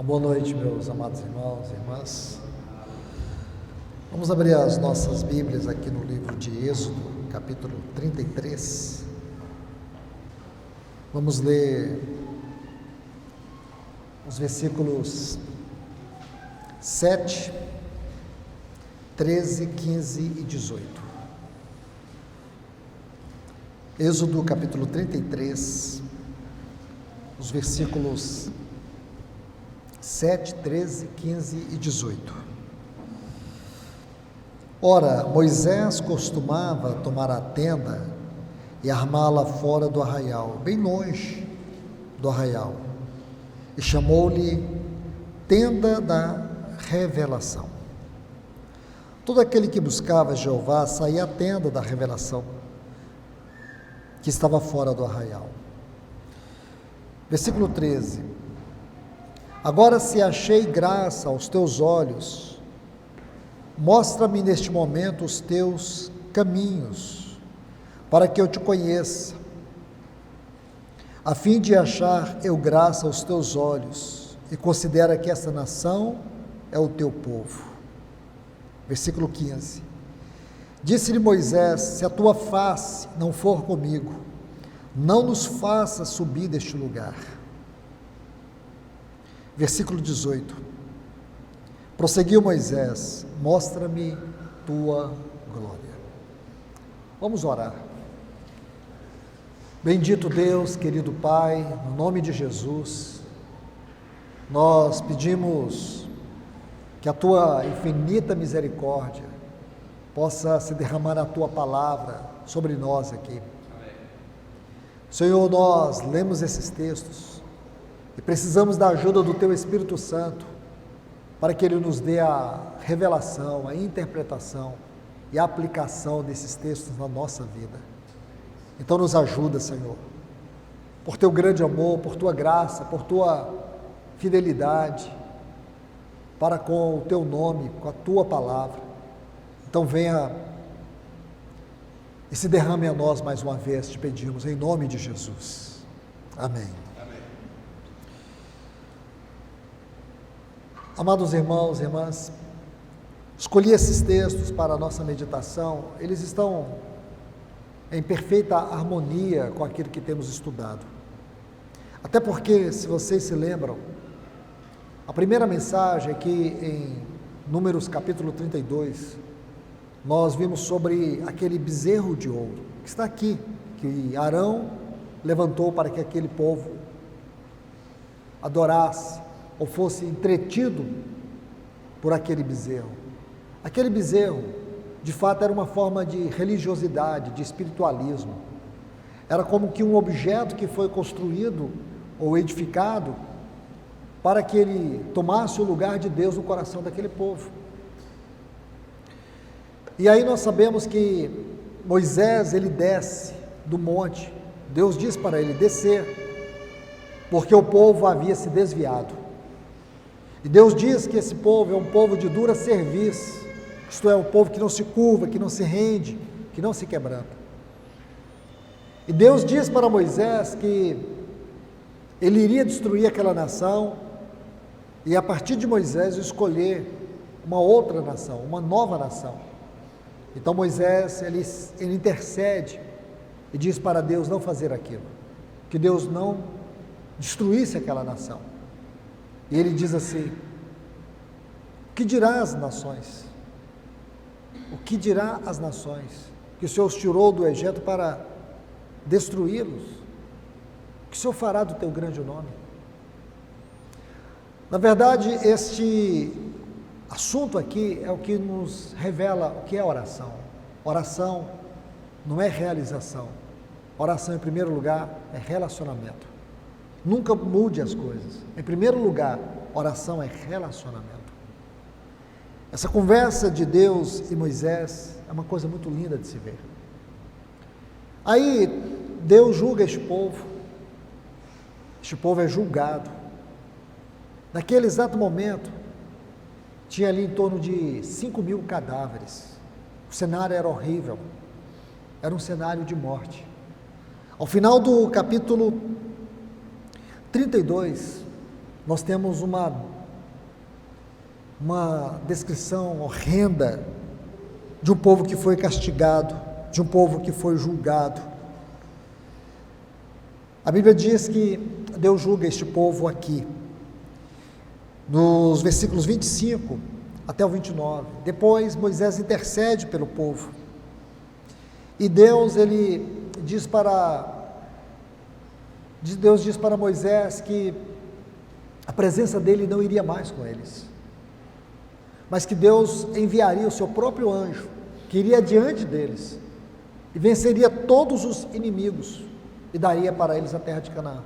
Boa noite, meus amados irmãos e irmãs. Vamos abrir as nossas Bíblias aqui no livro de Êxodo, capítulo 33. Vamos ler os versículos 7, 13, 15 e 18. Êxodo, capítulo 33, os versículos 7, 13, 15 e 18. Ora, Moisés costumava tomar a tenda e armá-la fora do arraial, bem longe do arraial, e chamou-lhe tenda da revelação. Todo aquele que buscava Jeová saía à tenda da revelação, que estava fora do arraial. Versículo 13. Agora, se achei graça aos teus olhos, mostra-me neste momento os teus caminhos, para que eu te conheça, a fim de achar eu graça aos teus olhos, e considera que esta nação é o teu povo. Versículo 15. Disse-lhe Moisés: se a tua face não for comigo, não nos faça subir deste lugar. Versículo 18. Prosseguiu Moisés: mostra-me tua glória. Vamos orar. Bendito Deus, querido Pai, no nome de Jesus, nós pedimos que a tua infinita misericórdia possa se derramar a tua palavra sobre nós aqui. Senhor, nós lemos esses textos e precisamos da ajuda do Teu Espírito Santo para que Ele nos dê a revelação, a interpretação e a aplicação desses textos na nossa vida. Então nos ajuda, Senhor, por Teu grande amor, por Tua graça, por Tua fidelidade, para com o Teu nome, com a Tua palavra. Então venha e se derrame a nós mais uma vez, te pedimos, em nome de Jesus. Amém. Amados irmãos e irmãs, escolhi esses textos para a nossa meditação, eles estão em perfeita harmonia com aquilo que temos estudado. Até porque, se vocês se lembram, a primeira mensagem aqui em Números capítulo 32, nós vimos sobre aquele bezerro de ouro, que está aqui, que Arão levantou para que aquele povo adorasse, ou fosse entretido por aquele bezerro. Aquele bezerro, de fato, era uma forma de religiosidade, de espiritualismo. Era como que um objeto que foi construído ou edificado para que ele tomasse o lugar de Deus no coração daquele povo. E aí nós sabemos que Moisés, ele desce do monte, Deus diz para ele descer, porque o povo havia se desviado. E Deus diz que esse povo é um povo de dura cerviz, isto é, um povo que não se curva, que não se rende, que não se quebranta. E Deus diz para Moisés que ele iria destruir aquela nação e a partir de Moisés escolher uma outra nação, uma nova nação. Então Moisés, ele intercede e diz para Deus não fazer aquilo, que Deus não destruísse aquela nação. E ele diz assim: o que dirá as nações? O que dirá as nações? Que o Senhor os tirou do Egito para destruí-los? O que o Senhor fará do teu grande nome? Na verdade, este assunto aqui é o que nos revela o que é oração. Oração não é realização. Oração, em primeiro lugar, é relacionamento. Nunca mude as coisas. Em primeiro lugar, oração é relacionamento. Essa conversa de Deus e Moisés é uma coisa muito linda de se ver. Aí, Deus julga este povo é julgado. Naquele exato momento, tinha ali em torno de 5.000 cadáveres. O cenário era horrível, era um cenário de morte. Ao final do capítulo 32, nós temos uma descrição horrenda de um povo que foi castigado, de um povo que foi julgado. A Bíblia diz que Deus julga este povo aqui, nos versículos 25 até o 29. Depois Moisés intercede pelo povo, e Deus diz para Moisés que a presença dele não iria mais com eles, mas que Deus enviaria o seu próprio anjo, que iria diante deles, e venceria todos os inimigos, e daria para eles a terra de Canaã.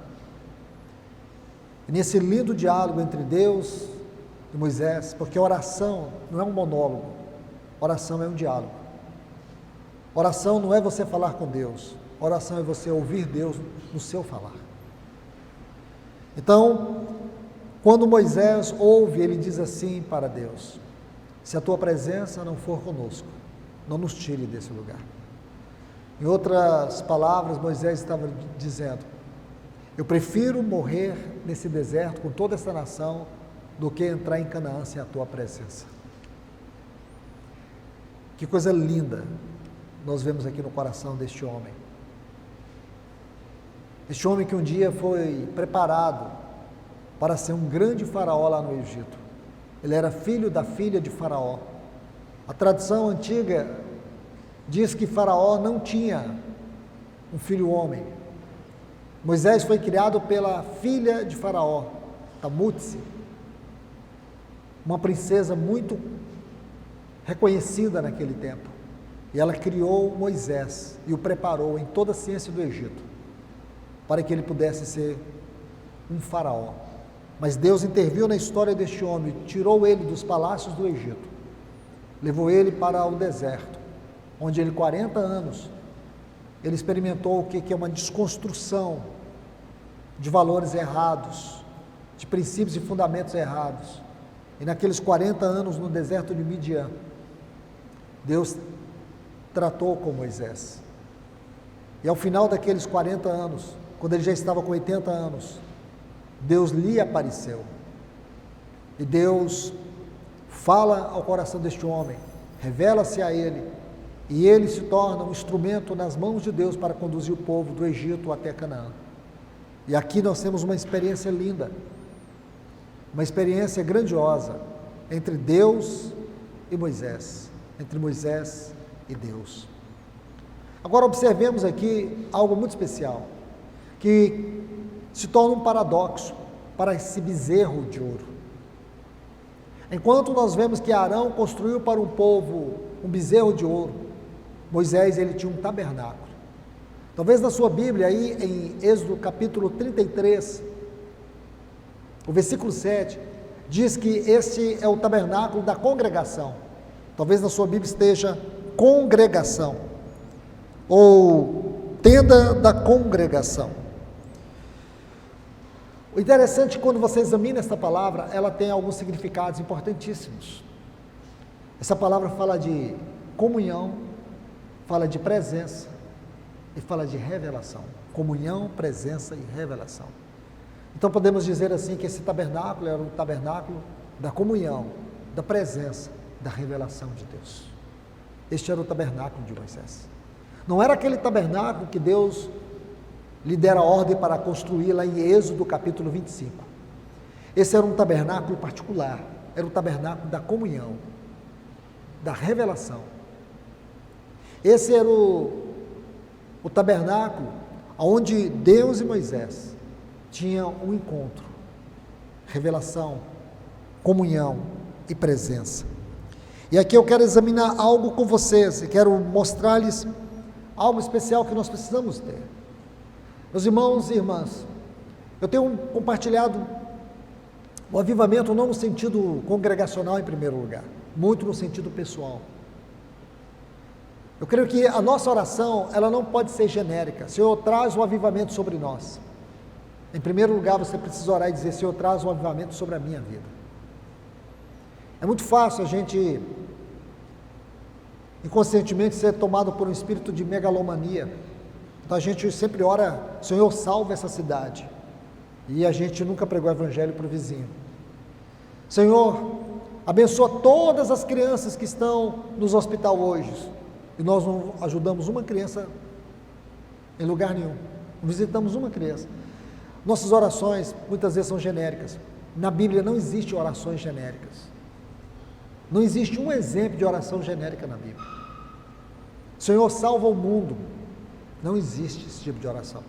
E nesse lindo diálogo entre Deus e Moisés, porque oração não é um monólogo, oração é um diálogo. Oração não é você falar com Deus, oração é você ouvir Deus no seu falar. Então, quando Moisés ouve, ele diz assim para Deus: se a tua presença não for conosco, não nos tire desse lugar. Em outras palavras, Moisés estava dizendo: eu prefiro morrer nesse deserto com toda essa nação do que entrar em Canaã sem a tua presença. Que coisa linda nós vemos aqui no coração deste homem. Este homem que um dia foi preparado para ser um grande faraó lá no Egito. Ele era filho da filha de Faraó. A tradição antiga diz que Faraó não tinha um filho homem. Moisés foi criado pela filha de Faraó, Tamutse, uma princesa muito reconhecida naquele tempo. E ela criou Moisés e o preparou em toda a ciência do Egito, para que ele pudesse ser um faraó. Mas Deus interviu na história deste homem, tirou ele dos palácios do Egito, levou ele para o deserto, onde ele, 40 anos, ele experimentou o que é uma desconstrução de valores errados, de princípios e fundamentos errados. E naqueles 40 anos no deserto de Midian, Deus tratou com Moisés. E ao final daqueles 40 anos, quando ele já estava com 80 anos, Deus lhe apareceu. E Deus fala ao coração deste homem, revela-se a ele, e ele se torna um instrumento nas mãos de Deus para conduzir o povo do Egito até Canaã. E aqui nós temos uma experiência linda, uma experiência grandiosa entre Deus e Moisés, entre Moisés e Deus. Agora observemos aqui algo muito especial, que se torna um paradoxo para esse bezerro de ouro. Enquanto nós vemos que Arão construiu para um povo um bezerro de ouro, Moisés ele tinha um tabernáculo. Talvez na sua Bíblia, aí em Êxodo capítulo 33, o versículo 7, diz que este é o tabernáculo da congregação. Talvez na sua Bíblia esteja congregação, ou tenda da congregação. O interessante, quando você examina esta palavra, ela tem alguns significados importantíssimos. Essa palavra fala de comunhão, fala de presença e fala de revelação. Comunhão, presença e revelação. Então podemos dizer assim que esse tabernáculo era um tabernáculo da comunhão, da presença, da revelação de Deus. Este era o tabernáculo de Moisés. Não era aquele tabernáculo que Deus lhe dera ordem para construir lá em Êxodo capítulo 25. Esse era um tabernáculo particular, era o tabernáculo da comunhão, da revelação. Esse era o tabernáculo onde Deus e Moisés tinham um encontro, revelação, comunhão e presença. E aqui eu quero examinar algo com vocês, e quero mostrar-lhes algo especial que nós precisamos ter. Meus irmãos e irmãs, eu tenho compartilhado o avivamento não no sentido congregacional em primeiro lugar, muito no sentido pessoal. Eu creio que a nossa oração, ela não pode ser genérica. Senhor, traz o avivamento sobre nós. Em primeiro lugar, você precisa orar e dizer: Senhor, traz o avivamento sobre a minha vida. É muito fácil a gente, inconscientemente, ser tomado por um espírito de megalomania. Então a gente sempre ora: Senhor, salva essa cidade. e a gente nunca pregou o evangelho para o vizinho. Senhor, abençoa todas as crianças que estão nos hospitais hoje, e nós não ajudamos uma criança em lugar nenhum, não visitamos uma criança. Nossas orações muitas vezes são genéricas. Na Bíblia não existe orações genéricas. Não existe um exemplo de oração genérica na Bíblia. Senhor, salva o mundo. Não existe esse tipo de oração.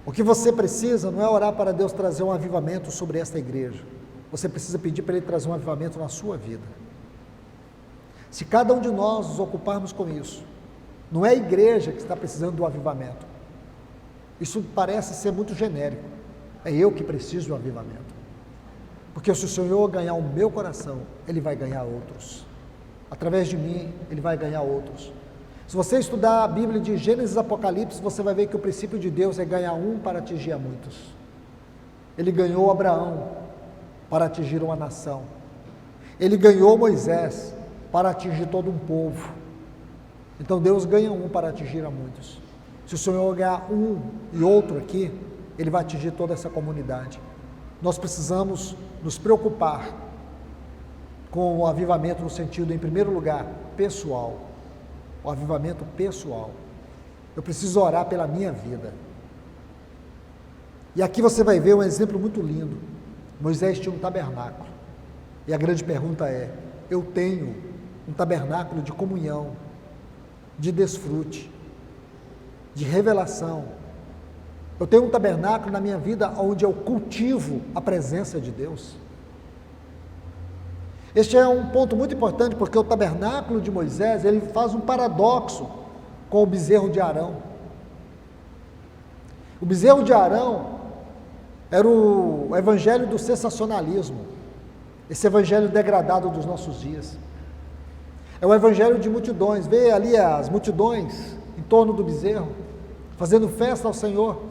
O que você precisa não é orar para Deus trazer um avivamento sobre esta igreja. Você precisa pedir para Ele trazer um avivamento na sua vida. Se cada um de nós nos ocuparmos com isso, não é a igreja que está precisando do avivamento. Isso parece ser muito genérico. É eu que preciso do avivamento. Porque se o Senhor ganhar o meu coração, Ele vai ganhar outros. Através de mim, Ele vai ganhar outros. Se você estudar a Bíblia de Gênesis e Apocalipse, você vai ver que o princípio de Deus é ganhar um para atingir a muitos. Ele ganhou Abraão para atingir uma nação. Ele ganhou Moisés para atingir todo um povo. Então Deus ganha um para atingir a muitos. Se o Senhor ganhar um e outro aqui, Ele vai atingir toda essa comunidade. Nós precisamos nos preocupar com o avivamento no sentido, em primeiro lugar, pessoal. O avivamento pessoal. Eu preciso orar pela minha vida. E aqui você vai ver um exemplo muito lindo. Moisés tinha um tabernáculo. E a grande pergunta é: eu tenho um tabernáculo de comunhão, de desfrute, de revelação. Eu tenho um tabernáculo na minha vida onde eu cultivo a presença de Deus. Este é um ponto muito importante, porque o tabernáculo de Moisés, ele faz um paradoxo com o bezerro de Arão. O bezerro de Arão era o evangelho do sensacionalismo, esse evangelho degradado dos nossos dias. É o evangelho de multidões. Vê ali as multidões em torno do bezerro, fazendo festa ao Senhor.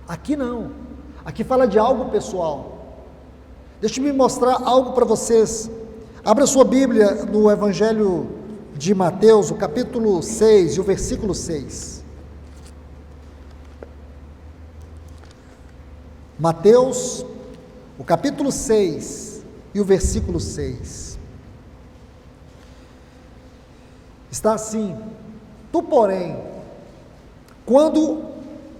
Aqui não, aqui fala de algo pessoal. Deixa-me mostrar algo para vocês. Abra sua Bíblia no Evangelho de Mateus, o capítulo 6 e o versículo 6. Mateus, o capítulo 6 e o versículo 6. Está assim: tu, porém, quando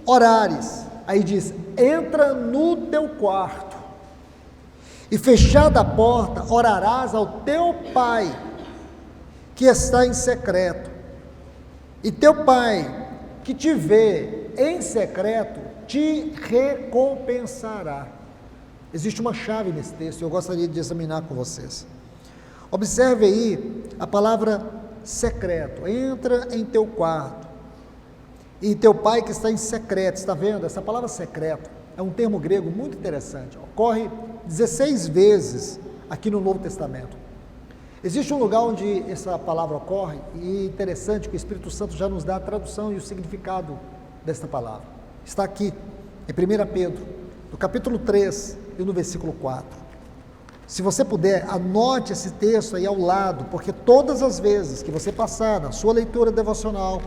orares, aí diz, entra no teu quarto, e fechada a porta, orarás ao teu Pai, que está em secreto, e teu Pai, que te vê em secreto, te recompensará. Existe uma chave nesse texto, eu gostaria de examinar com vocês. Observe aí a palavra secreto. Entra em teu quarto, e teu Pai que está em secreto. Está vendo? Essa palavra secreto é um termo grego muito interessante. Ocorre 16 vezes aqui no Novo Testamento. Existe um lugar onde essa palavra ocorre, e é interessante que o Espírito Santo já nos dá a tradução e o significado desta palavra. Está aqui, em 1 Pedro, no capítulo 3 e no versículo 4. Se você puder, anote esse texto aí ao lado, porque todas as vezes que você passar na sua leitura devocional,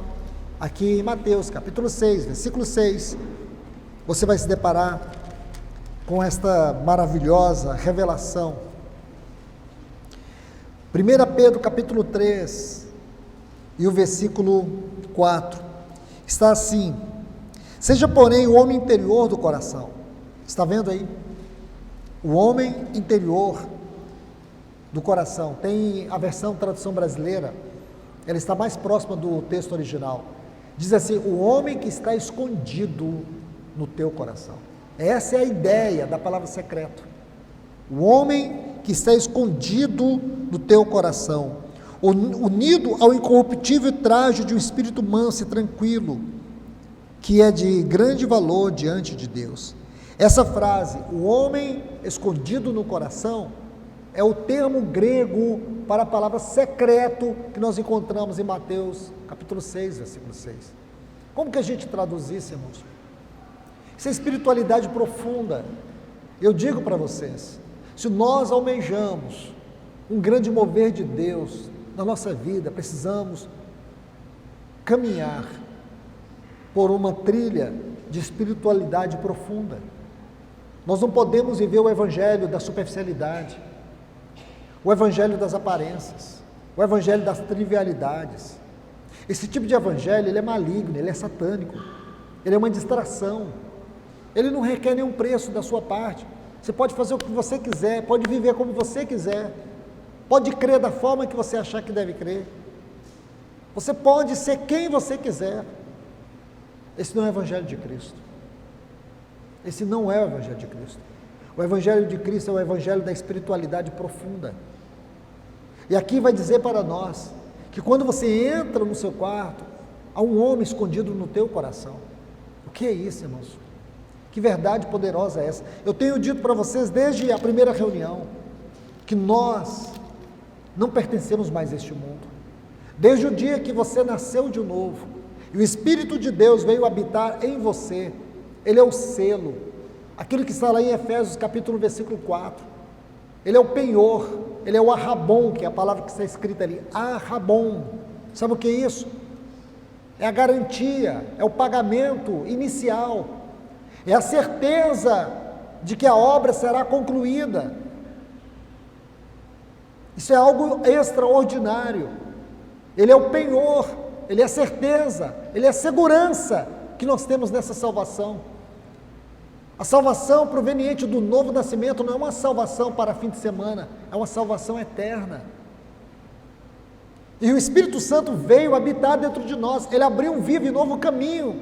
aqui em Mateus, capítulo 6, versículo 6, você vai se deparar com esta maravilhosa revelação. 1 Pedro, capítulo 3, e o versículo 4, está assim: seja, porém, o homem interior do coração. Está vendo aí? O homem interior do coração. Tem a versão tradução brasileira, ela está mais próxima do texto original. Diz assim: o homem que está escondido no teu coração. Essa é a ideia da palavra secreto. O homem que está escondido no teu coração, unido ao incorruptível traje de um espírito manso e tranquilo, que é de grande valor diante de Deus. Essa frase, o homem escondido no coração, é o termo grego para a palavra secreto que nós encontramos em Mateus, capítulo 6, versículo 6. Como que a gente traduz isso, irmãos? Isso é espiritualidade profunda. Eu digo para vocês, se nós almejamos um grande mover de Deus na nossa vida, precisamos caminhar por uma trilha de espiritualidade profunda. Nós não podemos viver o evangelho da superficialidade, o evangelho das aparências, o evangelho das trivialidades. Esse tipo de evangelho, ele é maligno, ele é satânico, ele é uma distração, ele não requer nenhum preço da sua parte. Você pode fazer o que você quiser, pode viver como você quiser, pode crer da forma que você achar que deve crer, você pode ser quem você quiser. Esse não é o evangelho de Cristo. Esse não é o evangelho de Cristo. O evangelho de Cristo é o evangelho da espiritualidade profunda. E aqui vai dizer para nós que quando você entra no seu quarto, há um homem escondido no teu coração. O que é isso, irmãos? Que verdade poderosa é essa? Eu tenho dito para vocês desde a primeira reunião que nós não pertencemos mais a este mundo. Desde o dia que você nasceu de novo e o Espírito de Deus veio habitar em você, ele é o selo, aquilo que está lá em Efésios capítulo versículo 4, ele é o penhor, ele é o arrabon, que é a palavra que está escrita ali, arrabon. Sabe o que é isso? É a garantia, é o pagamento inicial, é a certeza de que a obra será concluída. Isso é algo extraordinário. Ele é o penhor, ele é a certeza, ele é a segurança que nós temos nessa salvação. A salvação proveniente do novo nascimento não é uma salvação para fim de semana, é uma salvação eterna. E o Espírito Santo veio habitar dentro de nós, ele abriu um vivo e novo caminho,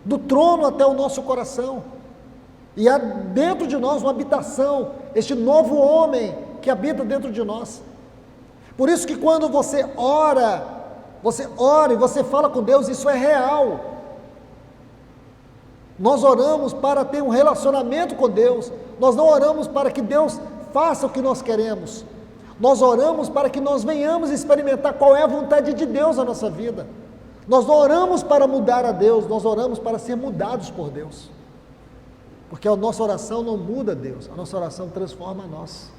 do trono até o nosso coração. E há dentro de nós uma habitação, este novo homem que habita dentro de nós. Por isso que quando você ora e você fala com Deus, isso é real. Nós oramos para ter um relacionamento com Deus, nós não oramos para que Deus faça o que nós queremos, nós oramos para que nós venhamos experimentar qual é a vontade de Deus na nossa vida. Nós não oramos para mudar a Deus, nós oramos para ser mudados por Deus, porque a nossa oração não muda Deus, a nossa oração transforma nós.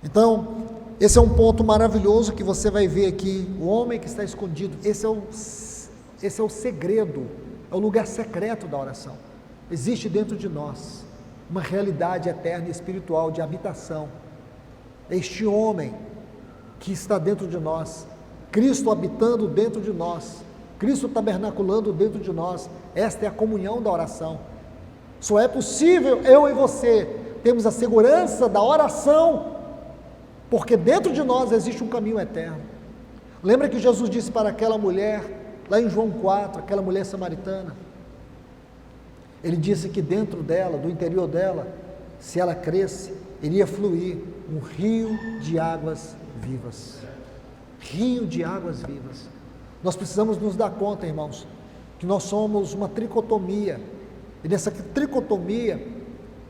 Então, esse é um ponto maravilhoso que você vai ver aqui, o homem que está escondido, esse é o segredo, é o lugar secreto da oração. Existe dentro de nós uma realidade eterna e espiritual de habitação. Este homem que está dentro de nós, Cristo habitando dentro de nós, Cristo tabernaculando dentro de nós, esta é a comunhão da oração. Só é possível eu e você termos a segurança da oração, porque dentro de nós existe um caminho eterno. Lembra que Jesus disse para aquela mulher, lá em João 4, aquela mulher samaritana, ele disse que dentro dela, do interior dela, se ela cresce, iria fluir um rio de águas vivas. Rio de águas vivas. Nós precisamos nos dar conta, irmãos, que nós somos uma tricotomia, e nessa tricotomia,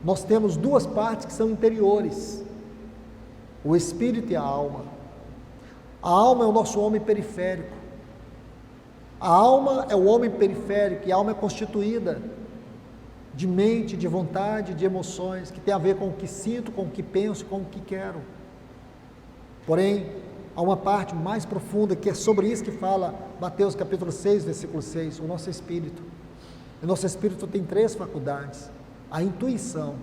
nós temos duas partes que são interiores, o espírito e a alma. A alma é o nosso homem periférico. A alma é o homem periférico, e a alma é constituída de mente, de vontade, de emoções, que tem a ver com o que sinto, com o que penso, com o que quero. Porém, há uma parte mais profunda, que é sobre isso que fala Mateus capítulo 6, versículo 6, o nosso espírito. O nosso espírito tem três faculdades. A intuição,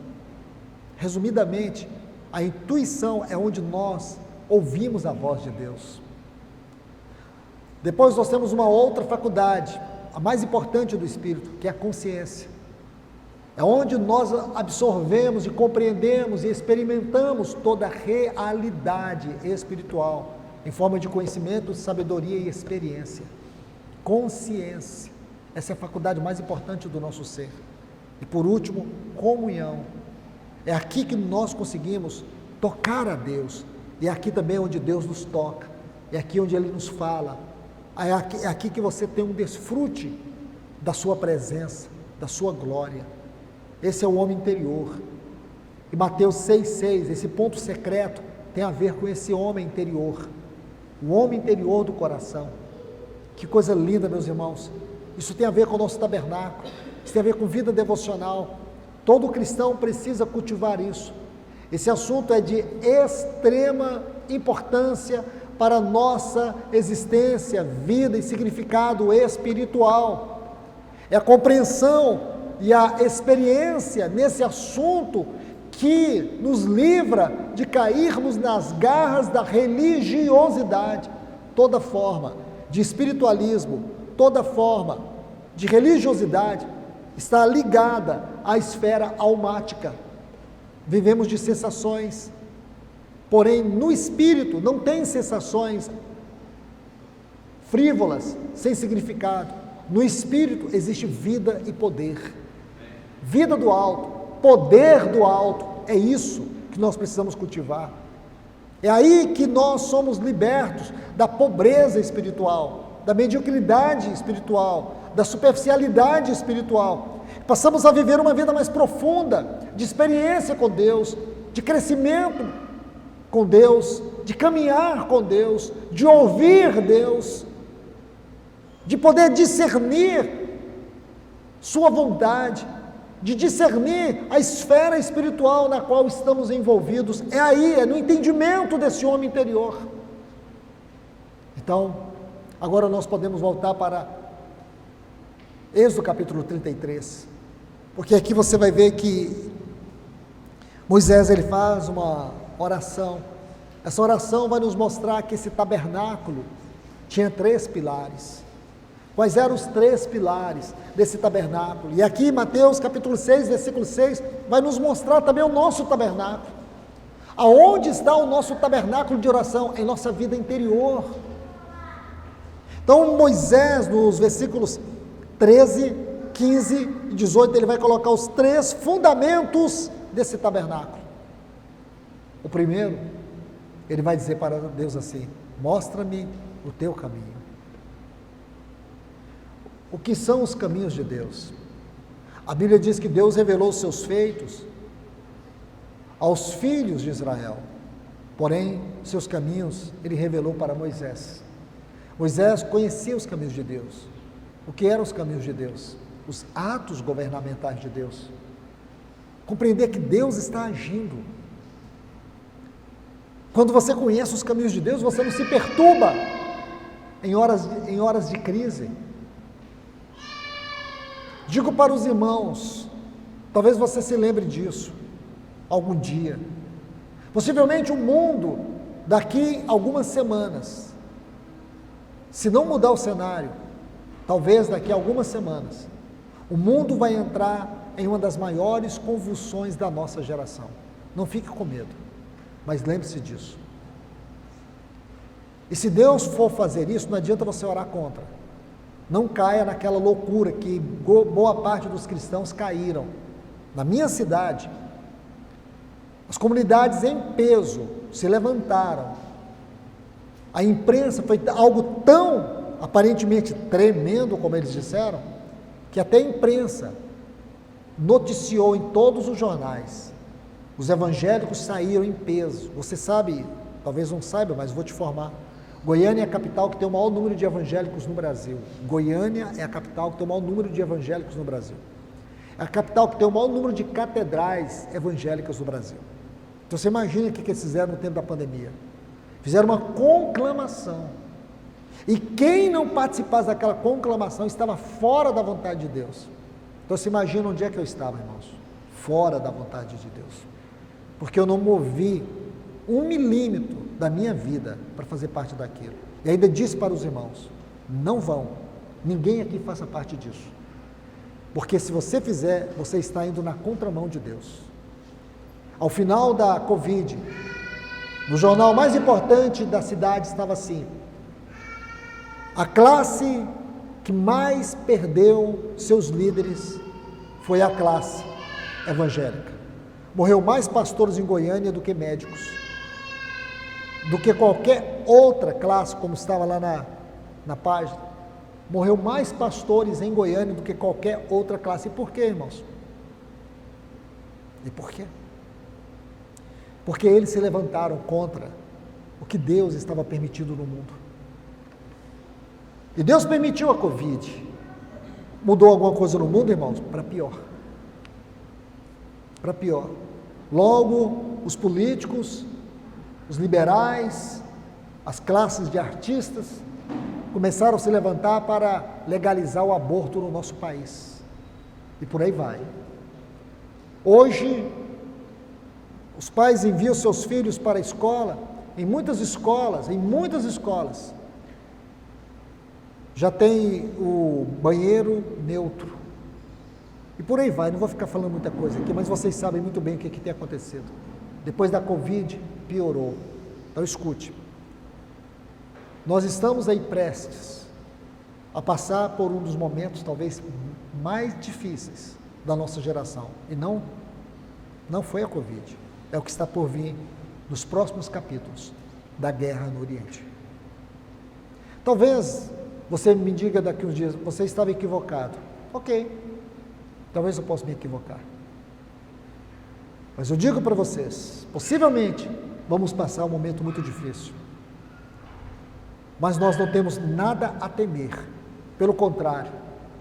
resumidamente, a intuição é onde nós ouvimos a voz de Deus. Depois nós temos uma outra faculdade, a mais importante do espírito, que é a consciência. É onde nós absorvemos e compreendemos e experimentamos toda a realidade espiritual, em forma de conhecimento, sabedoria e experiência. Consciência, essa é a faculdade mais importante do nosso ser. E por último, comunhão. É aqui que nós conseguimos tocar a Deus, e é aqui também onde Deus nos toca, é aqui onde Ele nos fala, é aqui que você tem um desfrute da sua presença, da sua glória. Esse é o homem interior. E Mateus 6,6, esse ponto secreto tem a ver com esse homem interior, o homem interior do coração. Que coisa linda, meus irmãos. Isso tem a ver com o nosso tabernáculo, isso tem a ver com vida devocional. Todo cristão precisa cultivar isso. Esse assunto é de extrema importância para a nossa existência, vida e significado espiritual. É a compreensão e a experiência nesse assunto que nos livra de cairmos nas garras da religiosidade. Toda forma de espiritualismo, toda forma de religiosidade está ligada à esfera almática. Vivemos de sensações, porém no espírito não tem sensações frívolas, sem significado. No espírito existe vida e poder. Vida do alto, poder do alto, é isso que nós precisamos cultivar. É aí que nós somos libertos da pobreza espiritual, da mediocridade espiritual, da superficialidade espiritual. Passamos a viver uma vida mais profunda, de experiência com Deus, de crescimento com Deus, de caminhar com Deus, de ouvir Deus, de poder discernir sua vontade, de discernir a esfera espiritual na qual estamos envolvidos. É aí, é no entendimento desse homem interior. Então, agora nós podemos voltar para Êxodo capítulo 33, porque aqui você vai ver que Moisés ele faz uma oração. Essa oração vai nos mostrar que esse tabernáculo tinha 3 pilares. Quais eram os 3 pilares desse tabernáculo? E aqui Mateus capítulo 6, versículo 6, vai nos mostrar também o nosso tabernáculo. Aonde está o nosso tabernáculo de oração? Em nossa vida interior. Então Moisés, nos versículos 13, 15 e 18, ele vai colocar os 3 fundamentos desse tabernáculo. O primeiro, ele vai dizer para Deus assim: mostra-me o teu caminho. O que são os caminhos de Deus? A Bíblia diz que Deus revelou os seus feitos aos filhos de Israel, porém, seus caminhos ele revelou para Moisés. Moisés conhecia os caminhos de Deus. O que eram os caminhos de Deus? Os atos governamentais de Deus. Compreender que Deus está agindo. Quando você conhece os caminhos de Deus, você não se perturba em horas de crise. Digo para os irmãos, talvez você se lembre disso, algum dia. Possivelmente o mundo, daqui a algumas semanas, se não mudar o cenário, talvez daqui a algumas semanas, o mundo vai entrar em uma das maiores convulsões da nossa geração. Não fique com medo, mas lembre-se disso. E se Deus for fazer isso, não adianta você orar contra. Não caia naquela loucura que boa parte dos cristãos caíram. Na minha cidade, as comunidades em peso se levantaram. A imprensa foi algo tão aparentemente tremendo, como eles disseram, que até a imprensa noticiou em todos os jornais. Os evangélicos saíram em peso. Você sabe, talvez não saiba, mas vou te informar. Goiânia é a capital que tem o maior número de evangélicos no Brasil. Goiânia é a capital que tem o maior número de evangélicos no Brasil. É a capital que tem o maior número de catedrais evangélicas no Brasil. Então você imagina o que eles fizeram no tempo da pandemia. Fizeram uma conclamação. E quem não participasse daquela conclamação estava fora da vontade de Deus. Então você imagina onde é que eu estava, irmãos? Fora da vontade de Deus. Porque eu não movi 1 milímetro da minha vida para fazer parte daquilo. E ainda disse para os irmãos: não vão, ninguém aqui faça parte disso. Porque se você fizer, você está indo na contramão de Deus. Ao final da Covid, no jornal mais importante da cidade estava assim: a classe que mais perdeu seus líderes foi a classe evangélica. Morreu mais pastores em Goiânia do que médicos, do que qualquer outra classe, como estava lá na página. Morreu mais pastores em Goiânia do que qualquer outra classe. E por quê, irmãos? E por quê? Porque eles se levantaram contra o que Deus estava permitindo no mundo. E Deus permitiu a Covid. Mudou alguma coisa no mundo, irmãos? Para pior. Para pior. Logo, os políticos, os liberais, As classes de artistas começaram a se levantar para legalizar o aborto no nosso país. E por aí vai. Hoje, os pais enviam seus filhos para a escola. Em muitas escolas, já tem o banheiro neutro. E por aí vai, não vou ficar falando muita coisa aqui, mas vocês sabem muito bem o que tem acontecido. Depois da Covid, piorou. Então escute. Nós estamos aí prestes a passar por um dos momentos talvez mais difíceis da nossa geração. E não foi a Covid. É o que está por vir nos próximos capítulos da guerra no Oriente. Talvez você me diga daqui uns dias, você estava equivocado. Ok, talvez eu possa me equivocar. Mas eu digo para vocês, possivelmente vamos passar um momento muito difícil. Mas nós não temos nada a temer. Pelo contrário,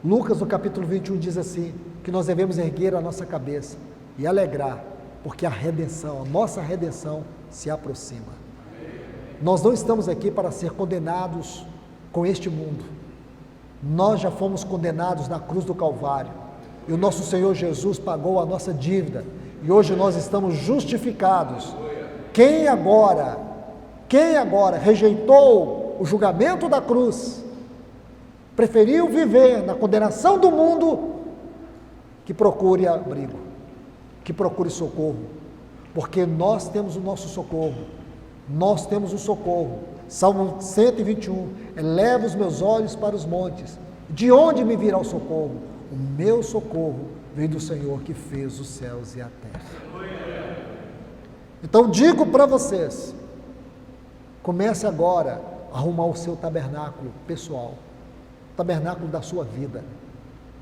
Lucas no capítulo 21 diz assim, que nós devemos erguer a nossa cabeça e alegrar, porque a nossa redenção se aproxima. Nós não estamos aqui para ser condenados com este mundo. Nós já fomos condenados na cruz do Calvário. E o nosso Senhor Jesus pagou a nossa dívida. E hoje nós estamos justificados. Quem agora rejeitou o julgamento da cruz, preferiu viver na condenação do mundo, que procure abrigo, que procure socorro, porque nós temos o nosso socorro, nós temos o socorro. Salmo 121, eleva os meus olhos para os montes, de onde me virá o socorro? O meu socorro vem do Senhor que fez os céus e a terra. Então digo para vocês, comece agora a arrumar o seu tabernáculo pessoal, o tabernáculo da sua vida,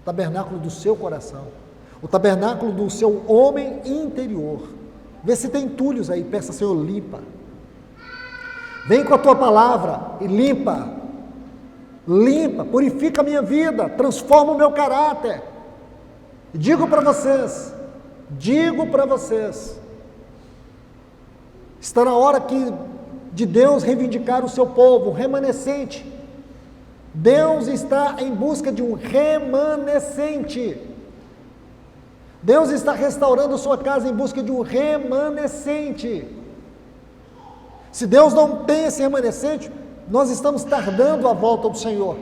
o tabernáculo do seu coração, o tabernáculo do seu homem interior. Vê se tem entulhos aí, peça, Senhor, limpa. Vem com a tua palavra e limpa, purifica a minha vida, transforma o meu caráter. E digo para vocês, está na hora de Deus reivindicar o seu povo, o remanescente. Deus está em busca de um remanescente. Deus está restaurando sua casa em busca de um remanescente. Se Deus não tem esse remanescente, nós estamos tardando a volta do Senhor.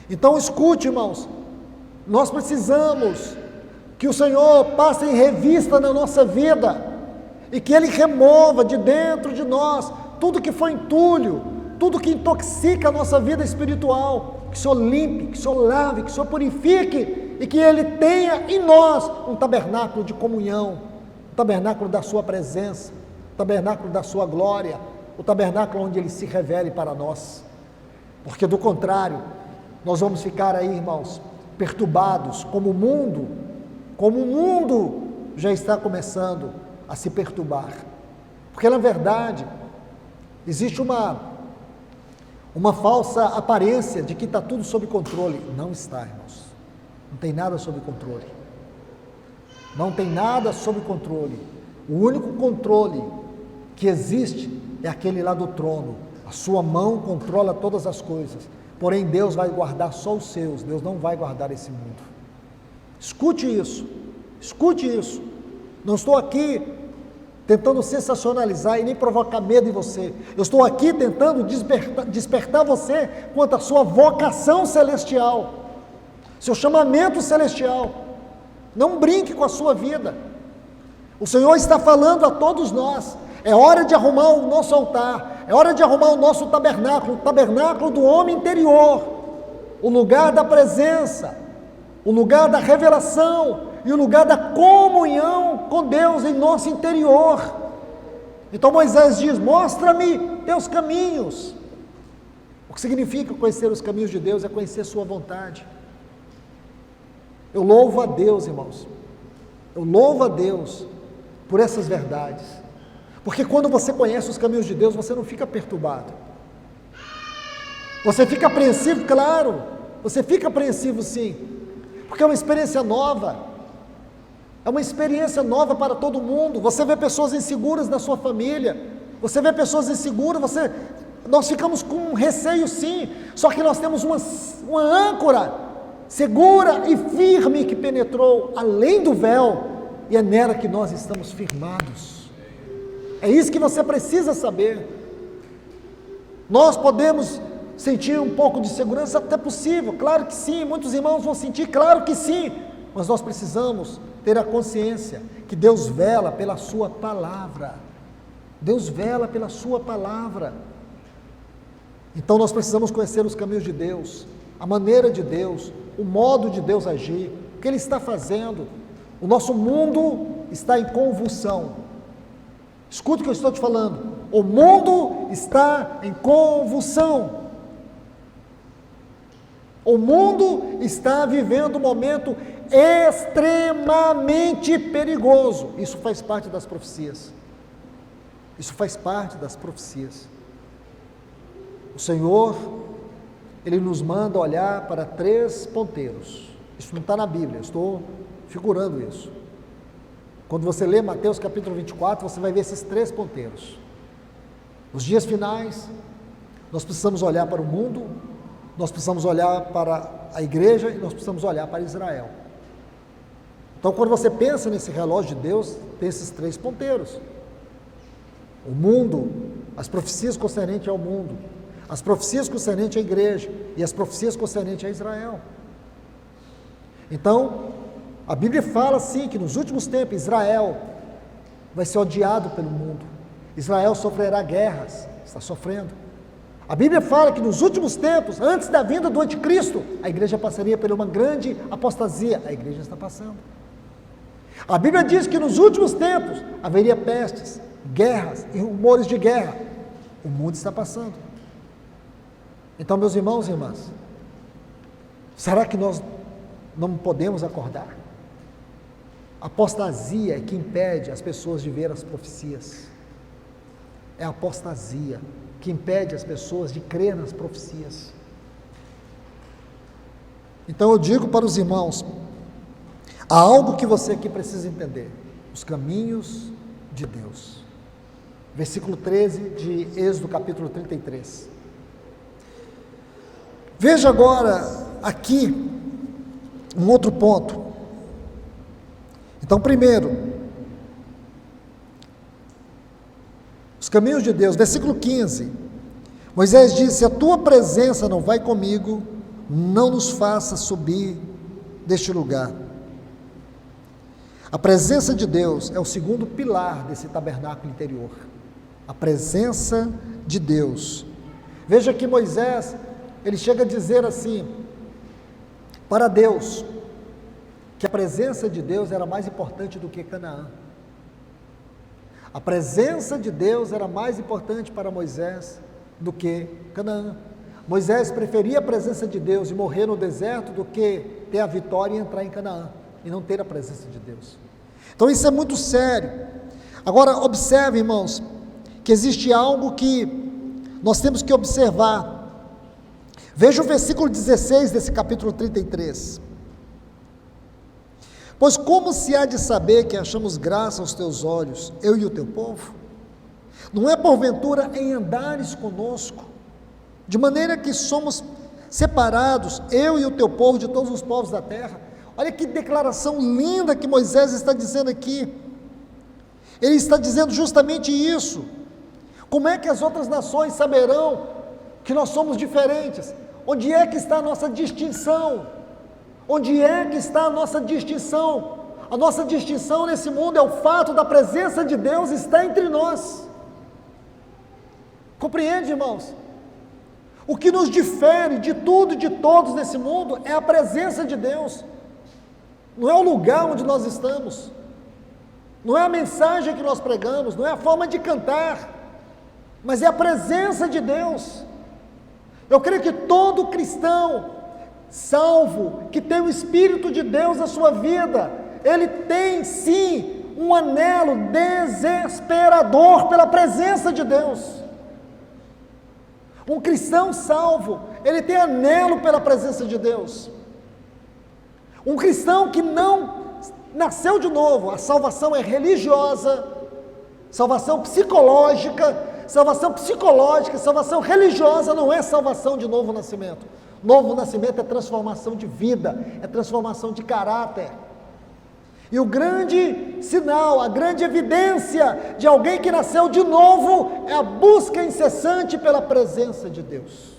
Então escute, irmãos, nós precisamos que o Senhor passe em revista na nossa vida e que Ele remova de dentro de nós tudo que foi entulho, tudo que intoxica a nossa vida espiritual, que o Senhor limpe, que o Senhor lave, que o Senhor purifique e que Ele tenha em nós um tabernáculo de comunhão, um tabernáculo da sua presença, o tabernáculo da sua glória, o tabernáculo onde Ele se revele para nós, porque do contrário, nós vamos ficar aí, irmãos, perturbados, como o mundo já está começando a se perturbar, porque na verdade, existe uma falsa aparência de que está tudo sob controle. Não está, irmãos, não tem nada sob controle, não tem nada sob controle. O único controle que existe é aquele lá do trono. A sua mão controla todas as coisas, porém Deus vai guardar só os seus. Deus não vai guardar esse mundo. Escute isso, não estou aqui tentando sensacionalizar e nem provocar medo em você. Eu estou aqui tentando despertar você quanto à sua vocação celestial, seu chamamento celestial. Não brinque com a sua vida. O Senhor está falando a todos nós. É hora de arrumar o nosso altar, é hora de arrumar o nosso tabernáculo, o tabernáculo do homem interior, o lugar da presença, o lugar da revelação e o lugar da comunhão com Deus em nosso interior. Então Moisés diz: mostra-me teus caminhos. O que significa conhecer os caminhos de Deus é conhecer sua vontade. Eu louvo a Deus, irmãos, eu louvo a Deus por essas verdades, porque quando você conhece os caminhos de Deus, você não fica perturbado, você fica apreensivo, claro, você fica apreensivo sim, porque é uma experiência nova, é uma experiência nova para todo mundo. Você vê pessoas inseguras na sua família, você vê pessoas inseguras, nós ficamos com um receio sim, só que nós temos uma âncora segura e firme que penetrou além do véu, e é nela que nós estamos firmados. É isso que você precisa saber. Nós podemos sentir um pouco de segurança, até possível, claro que sim, muitos irmãos vão sentir, claro que sim, mas nós precisamos ter a consciência que Deus vela pela sua palavra. Deus vela pela sua palavra. Então nós precisamos conhecer os caminhos de Deus, a maneira de Deus, o modo de Deus agir, o que Ele está fazendo. O nosso mundo está em convulsão. Escuta o que eu estou te falando. O mundo está em convulsão. O mundo está vivendo um momento extremamente perigoso. Isso faz parte das profecias. Isso faz parte das profecias. O Senhor, Ele nos manda olhar para 3 ponteiros. Isso não está na Bíblia, eu estou figurando isso. Quando você lê Mateus capítulo 24, você vai ver esses 3 ponteiros. Nos dias finais, nós precisamos olhar para o mundo, nós precisamos olhar para a igreja e nós precisamos olhar para Israel. Então, quando você pensa nesse relógio de Deus, tem esses 3 ponteiros. O mundo, as profecias concernentes ao mundo, as profecias concernentes à igreja e as profecias concernentes a Israel. Então, a Bíblia fala assim, que nos últimos tempos Israel vai ser odiado pelo mundo. Israel sofrerá guerras, está sofrendo. A Bíblia fala que nos últimos tempos, antes da vinda do anticristo, a igreja passaria por uma grande apostasia. A igreja está passando. A Bíblia diz que nos últimos tempos haveria pestes, guerras e rumores de guerra. O mundo está passando. Então, meus irmãos e irmãs, será que nós não podemos acordar? A apostasia é que impede as pessoas de ver as profecias. É a apostasia que impede as pessoas de crer nas profecias. Então eu digo para os irmãos, há algo que você aqui precisa entender: os caminhos de Deus. Versículo 13 de Êxodo capítulo 33. Veja agora aqui um outro ponto. Então, primeiro, os caminhos de Deus. Versículo 15, Moisés disse: a tua presença não vai comigo, não nos faça subir deste lugar. A presença de Deus é o segundo pilar desse tabernáculo interior. A presença de Deus. Veja que Moisés, ele chega a dizer assim, para Deus, que a presença de Deus era mais importante do que Canaã. A presença de Deus era mais importante para Moisés do que Canaã. Moisés preferia a presença de Deus e morrer no deserto do que ter a vitória e entrar em Canaã, e não ter a presença de Deus. Então isso é muito sério. Agora observe, irmãos, que existe algo que nós temos que observar. Veja o versículo 16 desse capítulo 33. Pois como se há de saber que achamos graça aos teus olhos, eu e o teu povo? Não é porventura em andares conosco, de maneira que somos separados, eu e o teu povo, de todos os povos da terra? Olha que declaração linda que Moisés está dizendo aqui. Ele está dizendo justamente isso. Como é que as outras nações saberão que nós somos diferentes? Onde é que está a nossa distinção? Onde é que está a nossa distinção? A nossa distinção nesse mundo é o fato da presença de Deus estar entre nós. Compreende, irmãos? O que nos difere de tudo e de todos nesse mundo é a presença de Deus. Não é o lugar onde nós estamos, não é a mensagem que nós pregamos, não é a forma de cantar, mas é a presença de Deus. Eu creio que todo cristão salvo, que tem o Espírito de Deus na sua vida, ele tem sim um anelo desesperador pela presença de Deus. Um cristão salvo, ele tem anelo pela presença de Deus. Um cristão que não nasceu de novo, a salvação é religiosa, salvação psicológica, salvação psicológica, salvação religiosa não é salvação de novo nascimento. Novo nascimento é transformação de vida, é transformação de caráter. E o grande sinal, a grande evidência de alguém que nasceu de novo é a busca incessante pela presença de Deus.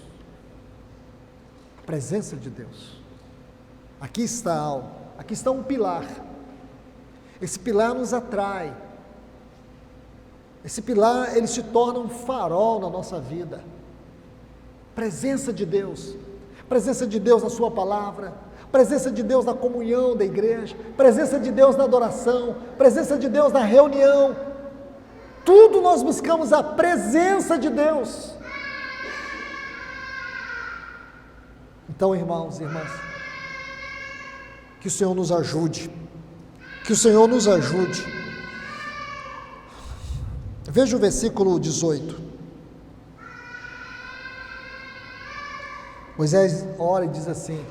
A presença de Deus. Aqui está algo, aqui está um pilar. Esse pilar nos atrai. Esse pilar, ele se torna um farol na nossa vida. Presença de Deus. Presença de Deus na sua palavra, presença de Deus na comunhão da igreja, presença de Deus na adoração, presença de Deus na reunião. Tudo nós buscamos a presença de Deus. Então, irmãos e irmãs, que o Senhor nos ajude, que o Senhor nos ajude. Veja o versículo 18. Moisés ora e diz assim: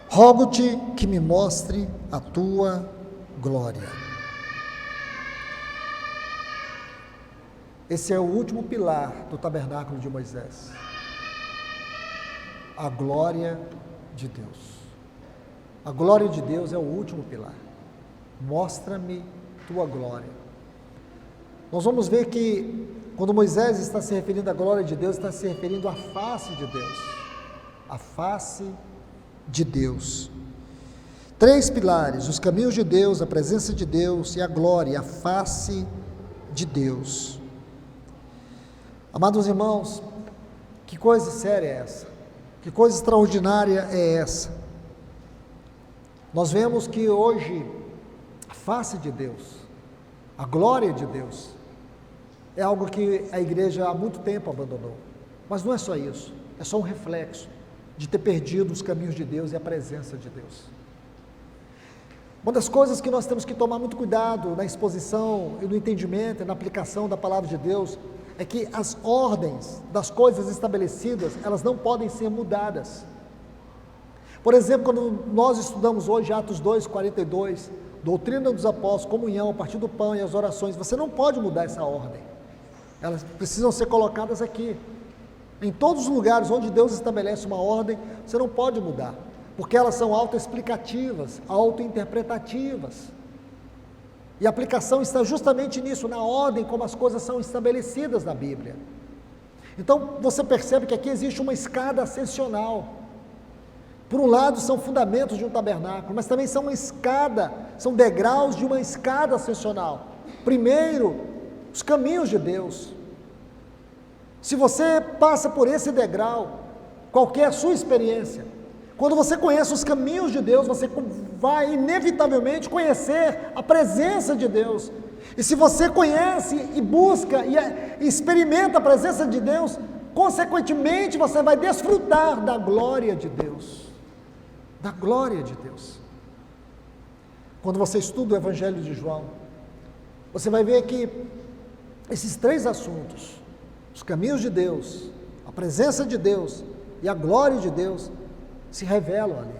rogo-te que me mostre a tua glória. Esse é o último pilar do tabernáculo de Moisés. A glória de Deus. A glória de Deus é o último pilar. Mostra-me tua glória. Nós vamos ver que quando Moisés está se referindo à glória de Deus, está se referindo à face de Deus. A face de Deus. 3 pilares: os caminhos de Deus, a presença de Deus e a glória, a face de Deus. Amados irmãos, que coisa séria é essa? Que coisa extraordinária é essa? Nós vemos que hoje a face de Deus, a glória de Deus, é algo que a igreja há muito tempo abandonou. Mas não é só isso, é só um reflexo de ter perdido os caminhos de Deus e a presença de Deus. Uma das coisas que nós temos que tomar muito cuidado na exposição e no entendimento e na aplicação da palavra de Deus é que as ordens das coisas estabelecidas, elas não podem ser mudadas. Por exemplo, quando nós estudamos hoje Atos 2:42, doutrina dos apóstolos, comunhão, a partir do pão e as orações, você não pode mudar essa ordem. Elas precisam ser colocadas aqui. Em todos os lugares onde Deus estabelece uma ordem, você não pode mudar, porque elas são autoexplicativas, autointerpretativas. E a aplicação está justamente nisso, na ordem como as coisas são estabelecidas na Bíblia. Então, você percebe que aqui existe uma escada ascensional. Por um lado, são fundamentos de um tabernáculo, mas também são uma escada, são degraus de uma escada ascensional. Primeiro, os caminhos de Deus. Se você passa por esse degrau, qual que é a sua experiência? Quando você conhece os caminhos de Deus, você vai inevitavelmente conhecer a presença de Deus. E se você conhece e busca e experimenta a presença de Deus, consequentemente você vai desfrutar da glória de Deus. Da glória de Deus. Quando você estuda o Evangelho de João, você vai ver que esses 3 assuntos, os caminhos de Deus, a presença de Deus e a glória de Deus, se revelam ali.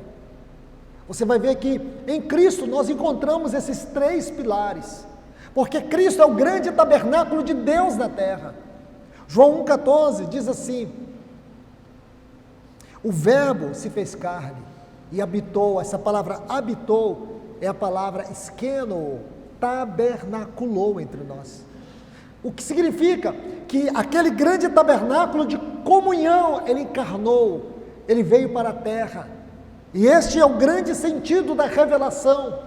Você vai ver que em Cristo nós encontramos esses 3 pilares, porque Cristo é o grande tabernáculo de Deus na terra. João 1,14 diz assim: o Verbo se fez carne e habitou. Essa palavra habitou é a palavra esqueno, tabernaculou entre nós. O que significa que aquele grande tabernáculo de comunhão, ele encarnou, ele veio para a terra. E este é o grande sentido da revelação.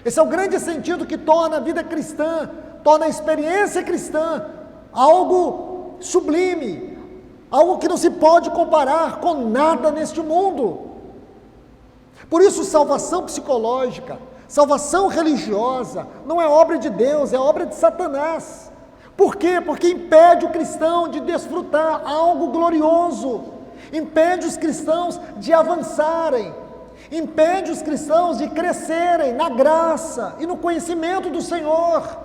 Esse é o grande sentido que torna a vida cristã, torna a experiência cristã algo sublime, algo que não se pode comparar com nada neste mundo. Por isso, salvação psicológica, salvação religiosa, não é obra de Deus, é obra de Satanás. Por quê? Porque impede o cristão de desfrutar algo glorioso, impede os cristãos de avançarem, impede os cristãos de crescerem na graça e no conhecimento do Senhor.